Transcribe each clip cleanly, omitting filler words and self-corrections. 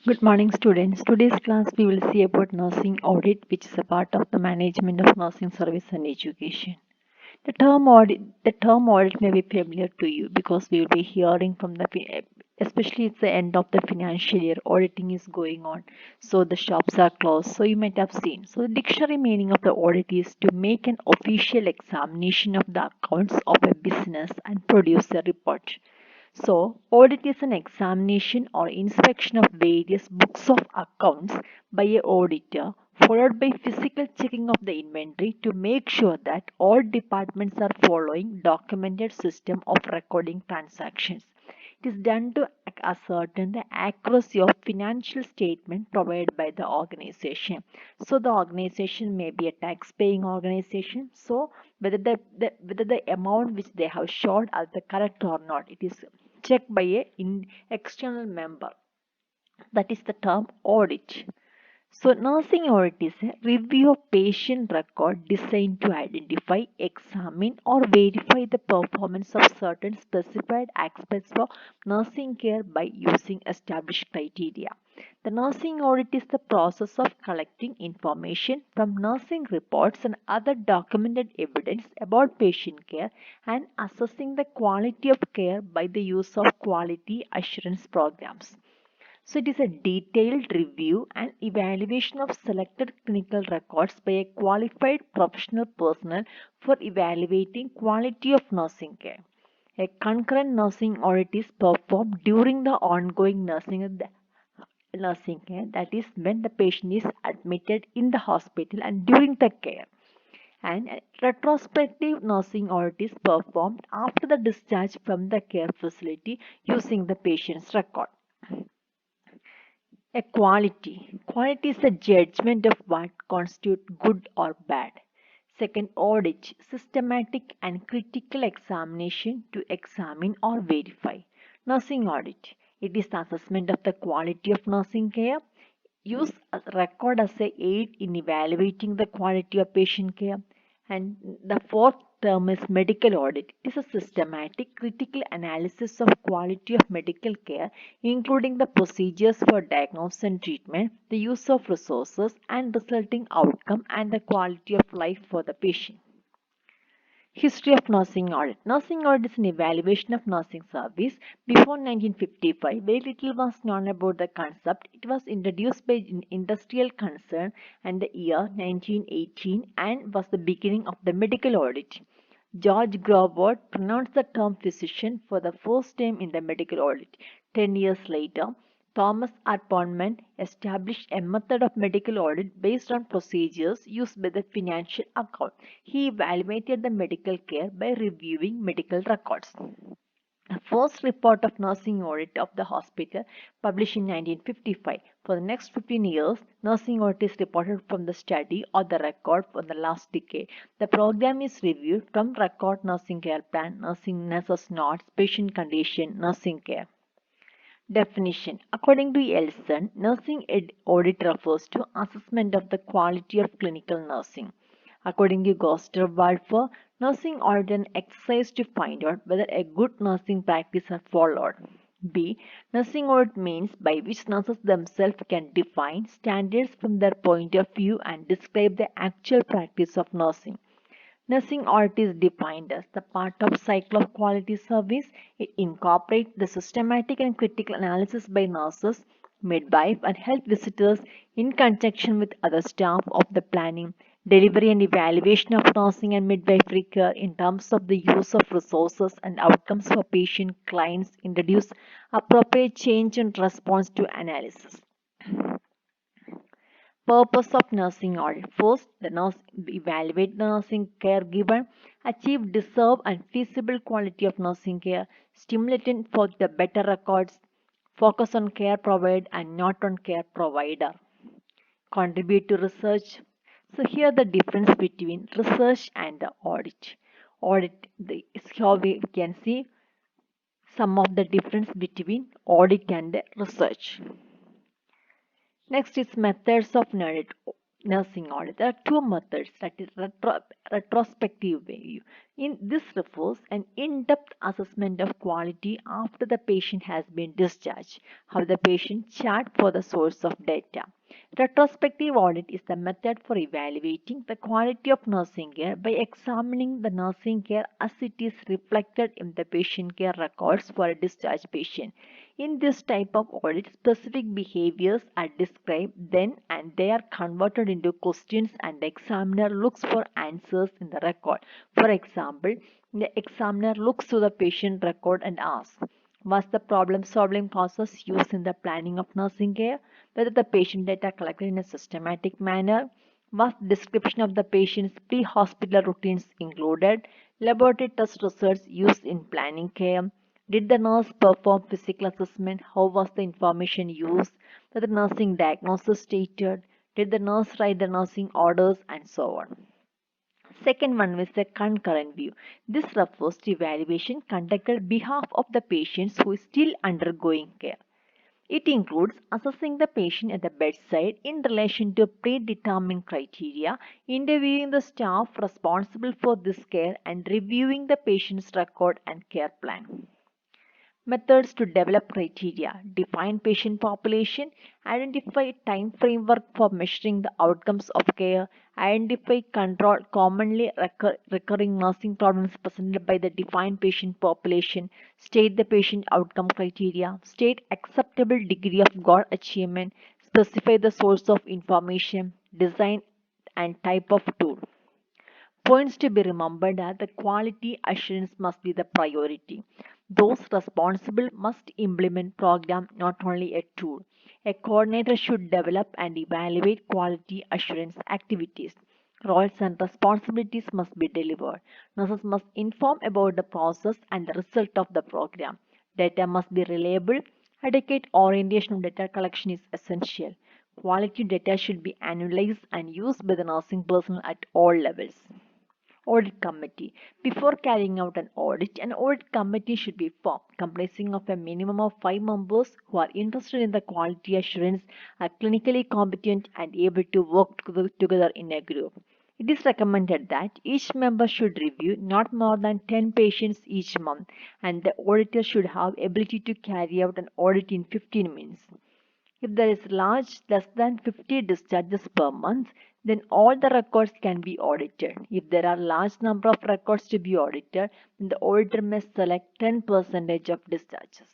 Good morning, students. Today's class we will see about nursing audit, which is a part of the management of nursing service and education. The term audit may be familiar to you because we will be hearing from especially it's the end of the financial year. Auditing is going on, so the shops are closed. So you might have seen. So the dictionary meaning of the audit is to make an official examination of the accounts of a business and produce a report. So, audit is an examination or inspection of various books of accounts by a auditor, followed by physical checking of the inventory to make sure that all departments are following documented system of recording transactions. It is done to ascertain the accuracy of financial statement provided by the organization. So the organization may be a tax-paying organization. So whether the amount which they have showed are the correct or not, it is checked by a external member. That is the term audit. So, nursing audit is a review of patient record designed to identify, examine, or verify the performance of certain specified aspects of nursing care by using established criteria. The nursing audit is the process of collecting information from nursing reports and other documented evidence about patient care and assessing the quality of care by the use of quality assurance programs. So it is a detailed review and evaluation of selected clinical records by a qualified professional personnel for evaluating quality of nursing care. A concurrent nursing audit is performed during the ongoing nursing care, that is when the patient is admitted in the hospital and during the care. And a retrospective nursing audit is performed after the discharge from the care facility using the patient's record. A quality. Quality is a judgment of what constitutes good or bad. Second, audit. Systematic and critical examination to examine or verify. Nursing audit. It is the assessment of the quality of nursing care. Use a record as a aid in evaluating the quality of patient care. And the fourth term is medical audit. It is a systematic, critical analysis of quality of medical care, including the procedures for diagnosis and treatment, the use of resources, and resulting outcome and the quality of life for the patient. History of nursing audit. Nursing audit is an evaluation of nursing service. Before 1955, very little was known about the concept. It was introduced by industrial concern and the year 1918 and was the beginning of the medical audit. George Grobart pronounced the term physician for the first time in the medical audit. 10 years later, Thomas R. Poundman established a method of medical audit based on procedures used by the financial account. He evaluated the medical care by reviewing medical records. The first report of nursing audit of the hospital published in 1955. For the next 15 years, nursing audit is reported from the study or the record for the last decade. The program is reviewed from record nursing care plan, nursing nurses notes, patient condition, nursing care. Definition. According to Elison, nursing audit refers to assessment of the quality of clinical nursing. According to Goster-Walfer, nursing audit an exercise to find out whether a good nursing practice are followed. B. Nursing audit means by which nurses themselves can define standards from their point of view and describe the actual practice of nursing. Nursing audit is defined as the part of cycle of quality service. It incorporates the systematic and critical analysis by nurses, midwife, and health visitors in conjunction with other staff of the planning, delivery, and evaluation of nursing and midwifery care in terms of the use of resources and outcomes for patient clients, introduce appropriate change and response to analysis. Purpose of nursing audit. First, the nurse evaluate the nursing care given, achieve deserved and feasible quality of nursing care, stimulating for the better records, focus on care provided and not on care provider. Contribute to research. So here the difference between research and the audit. Is how we can see some of the difference between audit and the research. Next is methods of nursing audit. There are two methods, that is retrospective review. In this refers an in-depth assessment of quality after the patient has been discharged, how the patient charted for the source of data. Retrospective audit is the method for evaluating the quality of nursing care by examining the nursing care as it is reflected in the patient care records for a discharged patient. In this type of audit, specific behaviors are described then and they are converted into questions and the examiner looks for answers in the record. For example, the examiner looks to the patient record and asks, was the problem-solving process used in the planning of nursing care? Whether the patient data collected in a systematic manner? Was description of the patient's pre-hospital routines included? Laboratory test results used in planning care? Did the nurse perform physical assessment? How was the information used? Was the nursing diagnosis stated? Did the nurse write the nursing orders? And so on. Second one is the concurrent view. This refers to evaluation conducted on behalf of the patient who is still undergoing care. It includes assessing the patient at the bedside in relation to predetermined criteria, interviewing the staff responsible for this care, and reviewing the patient's record and care plan. Methods to develop criteria: define patient population, identify time framework for measuring the outcomes of care, identify control commonly recurring nursing problems presented by the defined patient population, state the patient outcome criteria, state acceptable degree of goal achievement, specify the source of information, design and type of tool. Points to be remembered are the quality assurance must be the priority. Those responsible must implement program, not only a tool. A coordinator should develop and evaluate quality assurance activities. Roles and responsibilities must be delivered. Nurses must inform about the process and the result of the program. Data must be reliable. Adequate orientation of data collection is essential. Quality data should be analyzed and used by the nursing personnel at all levels. Audit committee. Before carrying out an audit committee should be formed, comprising of a minimum of 5 members who are interested in the quality assurance, are clinically competent, and able to work together in a group. It is recommended that each member should review not more than 10 patients each month, and the auditor should have ability to carry out an audit in 15 minutes. If there is less than 50 discharges per month, then all the records can be audited. If there are large number of records to be audited, then the auditor may select 10% of discharges.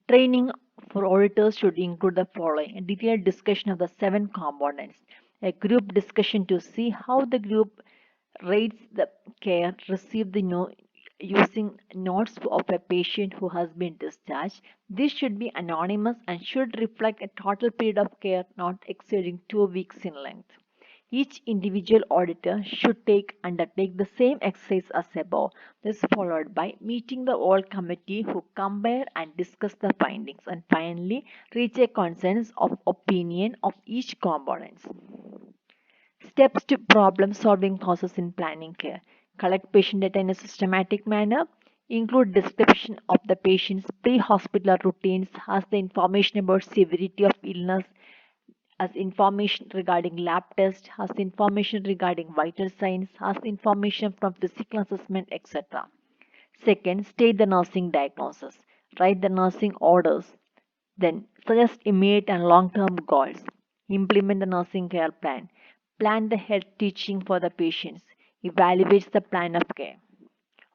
Training for auditors should include the following: a detailed discussion of the 7 components, a group discussion to see how the group rates the care received using notes of a patient who has been discharged. This should be anonymous and should reflect a total period of care not exceeding 2 weeks in length. Each individual auditor should undertake the same exercise as above. This is followed by meeting the whole committee who compare and discuss the findings and finally reach a consensus of opinion of each component. Steps to problem solving process in planning care. Collect patient data in a systematic manner. Include description of the patient's pre-hospital routines, has the information about severity of illness, has information regarding lab tests, has information regarding vital signs, has information from physical assessment, etc. Second, state the nursing diagnosis. Write the nursing orders. Then suggest immediate and long-term goals. Implement the nursing care plan. Plan the health teaching for the patients. Evaluates the plan of care.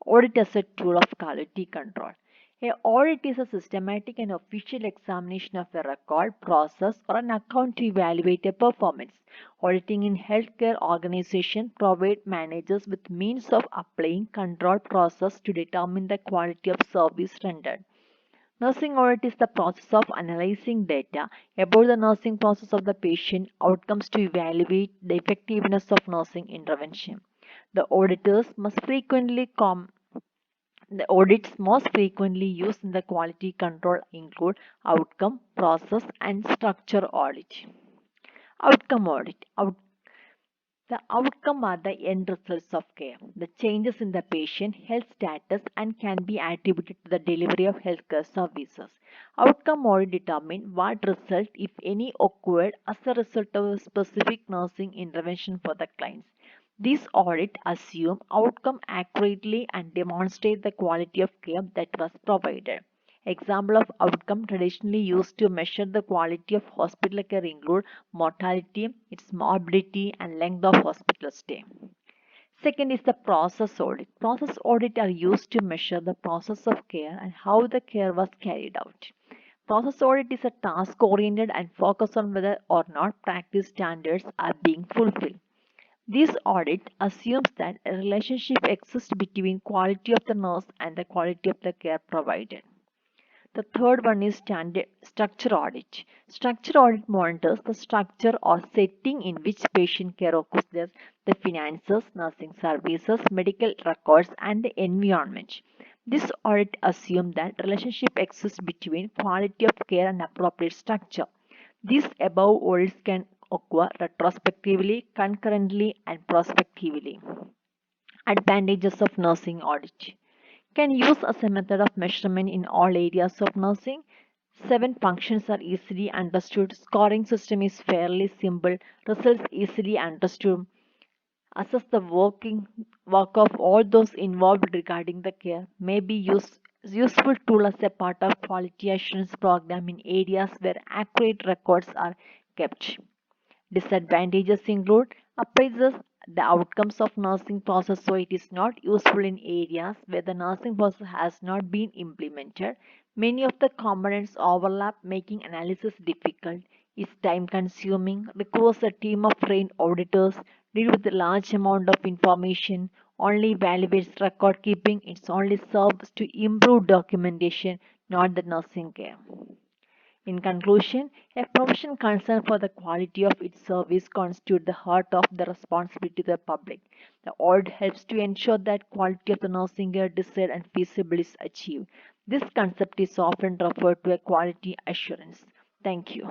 Audit as a tool of quality control. A audit is a systematic and official examination of a record, process, or an account to evaluate a performance. Auditing in healthcare organizations provide managers with means of applying control process to determine the quality of service rendered. Nursing audit is the process of analyzing data about the nursing process of the patient outcomes to evaluate the effectiveness of nursing intervention. The auditors must frequently the audits most frequently used in the quality control include outcome, process, and structure audit. Outcome audit. The outcome are the end results of care. The changes in the patient health status and can be attributed to the delivery of healthcare services. Outcome audit determine what result, if any, occurred as a result of a specific nursing intervention for the clients. These audits assume outcome accurately and demonstrate the quality of care that was provided. Example of outcome traditionally used to measure the quality of hospital care include mortality, its morbidity, and length of hospital stay. Second is the process audit. Process audit are used to measure the process of care and how the care was carried out. Process audit is a task oriented and focused on whether or not practice standards are being fulfilled. This audit assumes that a relationship exists between quality of the nurse and the quality of the care provided. The third one is standard structure audit. Structure audit monitors the structure or setting in which patient care occurs, the finances, nursing services, medical records, and the environment. This audit assumes that relationship exists between quality of care and appropriate structure. These above audits can occur retrospectively, concurrently, and prospectively. Advantages of nursing audit can use as a method of measurement in all areas of nursing. 7 functions are easily understood. Scoring system is fairly simple. Results easily understood. Assess the work of all those involved regarding the care. May be useful tool as a part of quality assurance program in areas where accurate records are kept. Disadvantages include appraises the outcomes of nursing process, so it is not useful in areas where the nursing process has not been implemented. Many of the components overlap, making analysis difficult. Is time consuming, requires a team of trained auditors, deal with a large amount of information, only evaluates record keeping, it only serves to improve documentation, not the nursing care. In conclusion, a profession concerned for the quality of its service constitutes the heart of the responsibility to the public. The audit helps to ensure that quality of the nursing care desired and feasible is achieved. This concept is often referred to as quality assurance. Thank you.